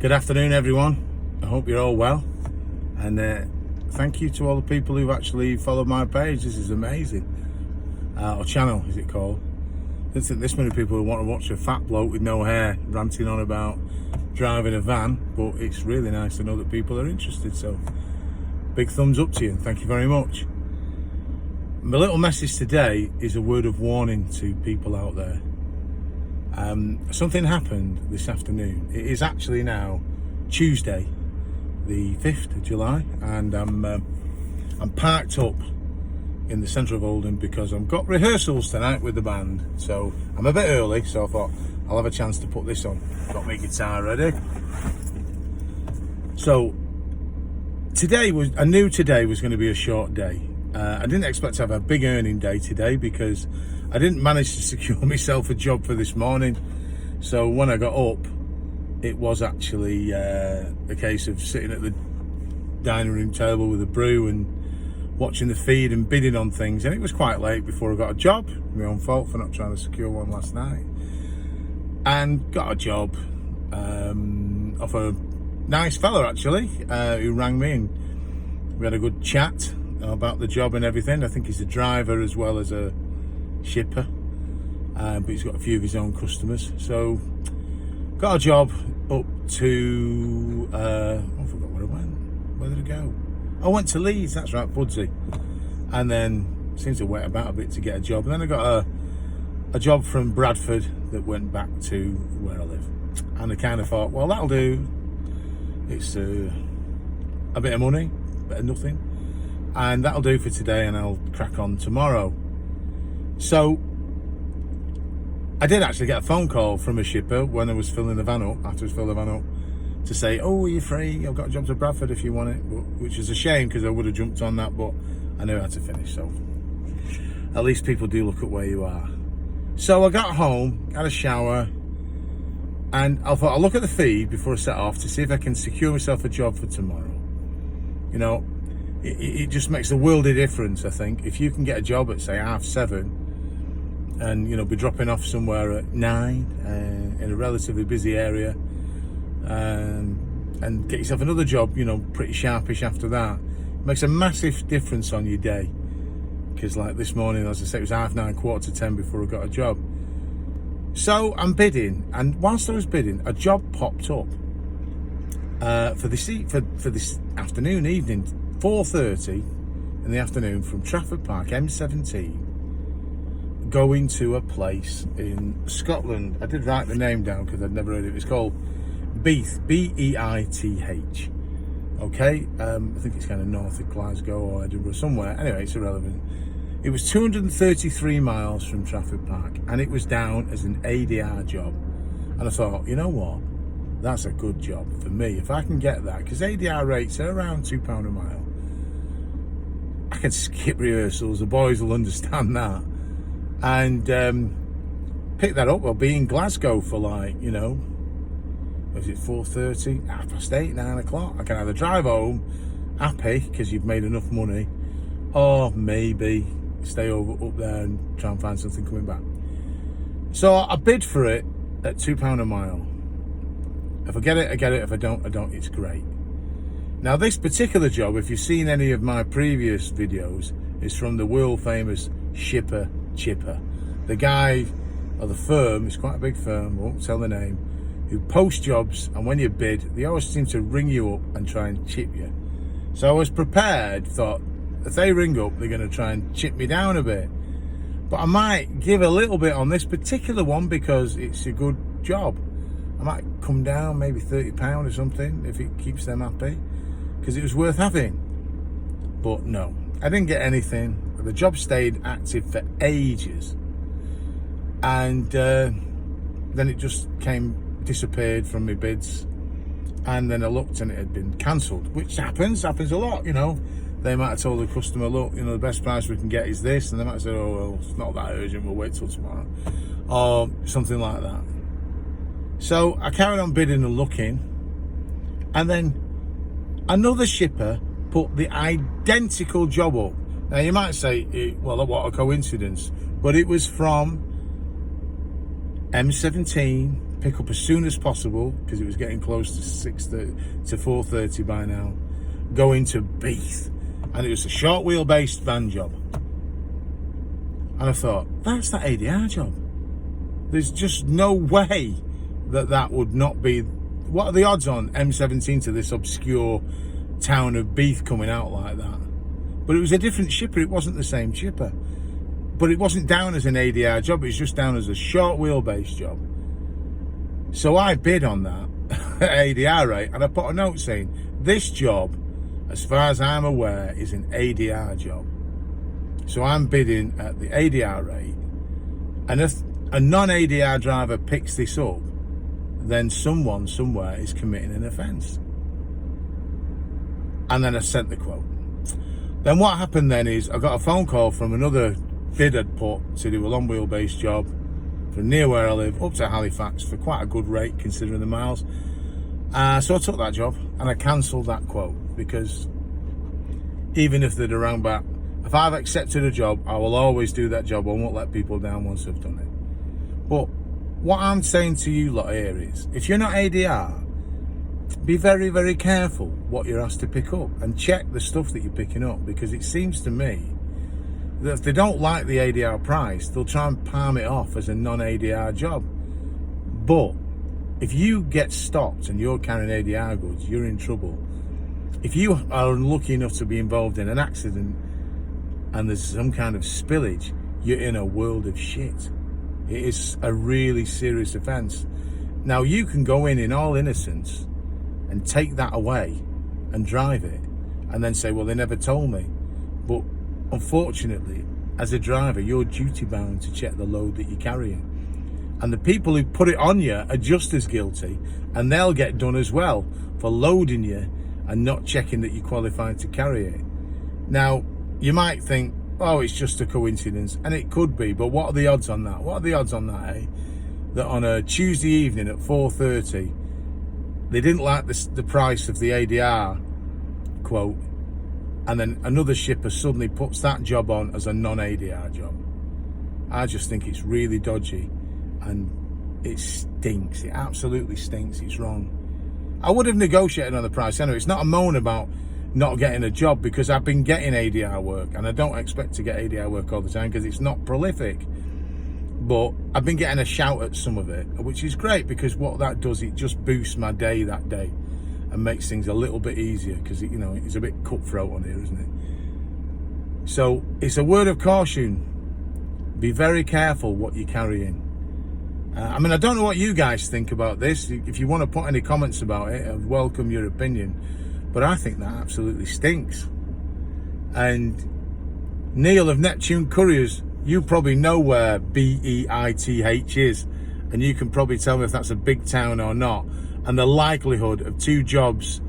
Good afternoon, everyone. I hope you're all well, and thank you to all the people who've actually followed my page. This is amazing. Or channel, is it called? I don't think this many people want to watch a fat bloke with no hair ranting on about driving a van, but it's really nice to know that people are interested. So, big thumbs up to you, and thank you very much. My little message today is a word of warning to people out there. Something happened this afternoon. It is actually now Tuesday, the 5th of July, and I'm parked up in the centre of Oldham because I've got rehearsals tonight with the band. So I'm a bit early, so I thought I'll have a chance to put this on. Got my guitar ready. So I knew today was going to be a short day. I didn't expect to have a big earning day today because I didn't manage to secure myself a job for this morning. So when I got up, it was actually a case of sitting at the dining room table with a brew and watching the feed and bidding on things. And it was quite late before I got a job. My own fault for not trying to secure one last night. And got a job off a nice fella actually, who rang me, and we had a good chat about the job and everything. I think he's a driver as well as a shipper, but he's got a few of his own customers. So got a job up to I forgot where I went. Where did I go? I went to Leeds, that's right, Budsey, and then seemed to wait about a bit to get a job, and then I got a job from Bradford that went back to where I live, and I kind of thought, well, that'll do. It's a bit of money, better than nothing, and that'll do for today, and I'll crack on tomorrow. So I did actually get a phone call from a shipper when I was filling the van up, after I was filling the van up, to say, oh, are you free? I've got a job to Bradford if you want it, which is a shame because I would have jumped on that, but I knew I had to finish, so at least people do look at where you are. So I got home, had a shower, and I thought I'll look at the feed before I set off to see if I can secure myself a job for tomorrow. You know, it just makes a world of difference, I think. If you can get a job at, say, 7:30 and, you know, be dropping off somewhere at 9 in a relatively busy area, and get yourself another job, you know, pretty sharpish after that, it makes a massive difference on your day. Because like this morning, as I say, it was 9:30, 9:45 before I got a job. So I'm bidding, and whilst I was bidding, a job popped up for this evening, 4:30 in the afternoon, from Trafford Park, M17, going to a place in Scotland. I did write the name down because I'd never heard of it. It's called Beith, B-E-I-T-H. Okay, I think it's kind of north of Glasgow or Edinburgh, somewhere. Anyway, it's irrelevant. It was 233 miles from Trafford Park, and it was down as an ADR job. And I thought, you know what? That's a good job for me. If I can get that, because ADR rates are around £2 a mile. I can skip rehearsals, the boys will understand that. And pick that up. I'll be in Glasgow for, like, you know, was it 4:30, 8:30, 9 o'clock? I can either drive home happy because you've made enough money, or maybe stay up there and try and find something coming back. So I bid for it at £2 a mile. If I get it, I get it. If I don't, I don't. It's great. Now this particular job, if you've seen any of my previous videos, is from the world famous shipper Chipper. The guy, or the firm, it's quite a big firm, I won't tell the name, who post jobs, and when you bid, they always seem to ring you up and try and chip you. So I was prepared, thought, if they ring up, they're going to try and chip me down a bit. But I might give a little bit on this particular one because it's a good job. I might come down maybe £30 or something if it keeps them happy, because it was worth having. But no, I didn't get anything. The job stayed active for ages, and then it just disappeared from my bids, and then I looked and it had been cancelled, which happens a lot, you know. They might have told the customer, look, you know, the best price we can get is this, and they might have said, oh, well, it's not that urgent, we'll wait till tomorrow, or something like that. So I carried on bidding and looking, and then another shipper put the identical job up. Now you might say, well, what a coincidence, but it was from M17 pick up as soon as possible, because it was getting close to 4:30 by now, go into Beath, and it was a short wheelbase van job. And I thought, that's that ADR job. There's just no way that would not be. What are the odds on M17 to this obscure town of Beath coming out like that? But it was a different shipper. It wasn't the same shipper. But it wasn't down as an ADR job. It was just down as a short wheelbase job. So I bid on that ADR rate, and I put a note saying, this job, as far as I'm aware, is an ADR job. So I'm bidding at the ADR rate. And if a non-ADR driver picks this up, then someone somewhere is committing an offence. And then I sent the quote. Then what happened then is I got a phone call from another bid I'd put to do a long wheelbase job from near where I live up to Halifax for quite a good rate considering the miles. So I took that job and I cancelled that quote, because even if they'd have rang back, if I've accepted a job, I will always do that job. I won't let people down once I've done it. But what I'm saying to you lot here is, if you're not ADR, be very, very careful what you're asked to pick up, and check the stuff that you're picking up, because it seems to me that if they don't like the ADR price, they'll try and palm it off as a non-ADR job. But if you get stopped and you're carrying ADR goods, you're in trouble. If you are unlucky enough to be involved in an accident and there's some kind of spillage, you're in a world of shit. It is a really serious offence. Now, you can go in all innocence and take that away and drive it and then say, well, they never told me. But unfortunately, as a driver, you're duty bound to check the load that you're carrying. And the people who put it on you are just as guilty, and they'll get done as well for loading you and not checking that you're qualified to carry it. Now, you might think, oh, it's just a coincidence, and it could be, but what are the odds on that? What are the odds on that, eh? That on a Tuesday evening at 4:30, they didn't like the price of the ADR quote, and then another shipper suddenly puts that job on as a non-ADR job. I just think it's really dodgy, and it stinks. It absolutely stinks. It's wrong. I would have negotiated on the price anyway. It's not a moan about not getting a job, because I've been getting ADR work, and I don't expect to get ADR work all the time because it's not prolific. But I've been getting a shout at some of it, which is great, because what that does, it just boosts my day that day and makes things a little bit easier, because it's a bit cutthroat on here, isn't it? So it's a word of caution. Be very careful what you're carrying. I mean, I don't know what you guys think about this. If you want to put any comments about it, I'd welcome your opinion. But I think that absolutely stinks. And Neil of Neptune Couriers, you probably know where BEITH is, and you can probably tell me if that's a big town or not, and the likelihood of two jobs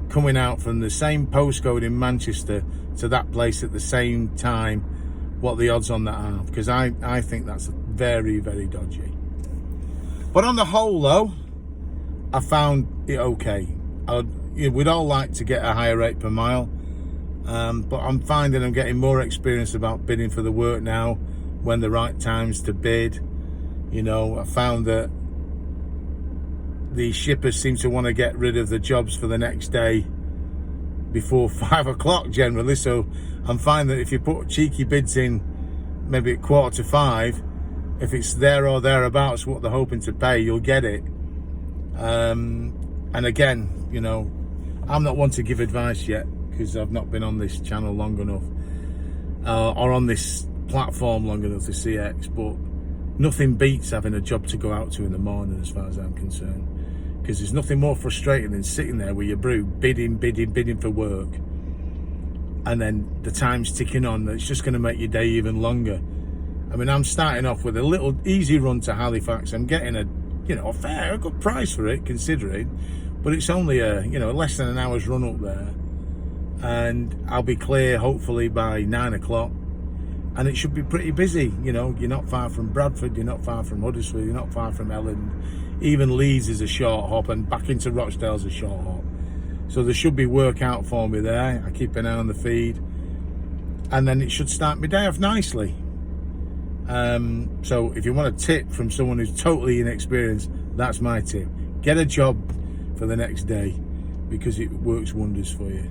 coming out from the same postcode in Manchester to that place at the same time, what the odds on that are, because I think that's very, very dodgy. But on the whole though, I found it okay. We'd all like to get a higher rate per mile, but I'm finding I'm getting more experience about bidding for the work now, when the right times to bid. I found that the shippers seem to want to get rid of the jobs for the next day before 5 o'clock generally, so I'm finding that if you put cheeky bids in maybe at 4:45, if it's there or thereabouts what they're hoping to pay, you'll get it. And again, I'm not one to give advice yet, because I've not been on this channel long enough, or on this platform long enough, the CX, but nothing beats having a job to go out to in the morning as far as I'm concerned, because there's nothing more frustrating than sitting there with your brew, bidding for work, and then the time's ticking on. It's just going to make your day even longer. I mean, I'm starting off with a little easy run to Halifax. I'm getting a good price for it, considering, but it's only less than an hour's run up there, and I'll be clear hopefully by 9 o'clock, and it should be pretty busy. You're not far from Bradford, you're not far from Huddersfield, you're not far from Elland. Even Leeds is a short hop, and back into Rochdale's a short hop. So there should be work out for me there. I keep an eye on the feed, and then it should start my day off nicely. So if you want a tip from someone who's totally inexperienced, That's my tip. Get a job for the next day, because it works wonders for you.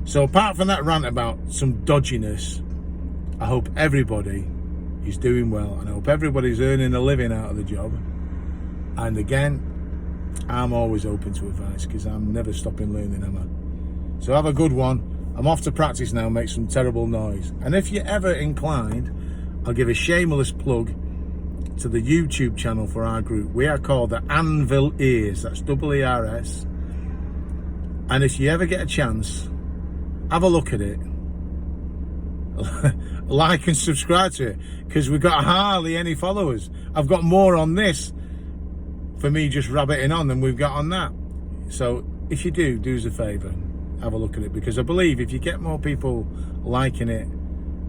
So apart from that rant about some dodginess, I hope everybody is doing well, and I hope everybody's earning a living out of the job. And again, I'm always open to advice, because I'm never stopping learning, am I? So have a good one. I'm off to practice now, make some terrible noise. And if you're ever inclined, I'll give a shameless plug to the YouTube channel for our group. We are called the Anvil Ears. That's EARS. And if you ever get a chance, have a look at it. Like and subscribe to it, because we've got hardly any followers. I've got more on this for me just rabbiting on than we've got on that. So if you do us a favour, have a look at it, because I believe if you get more people liking it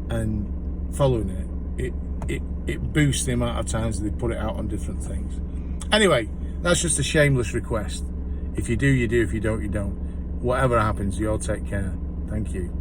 and following it, it boosts the amount of times that they put it out on different things. Anyway, that's just a shameless request. If you do, you do. If you don't, you don't. Whatever happens, you all take care. Thank you.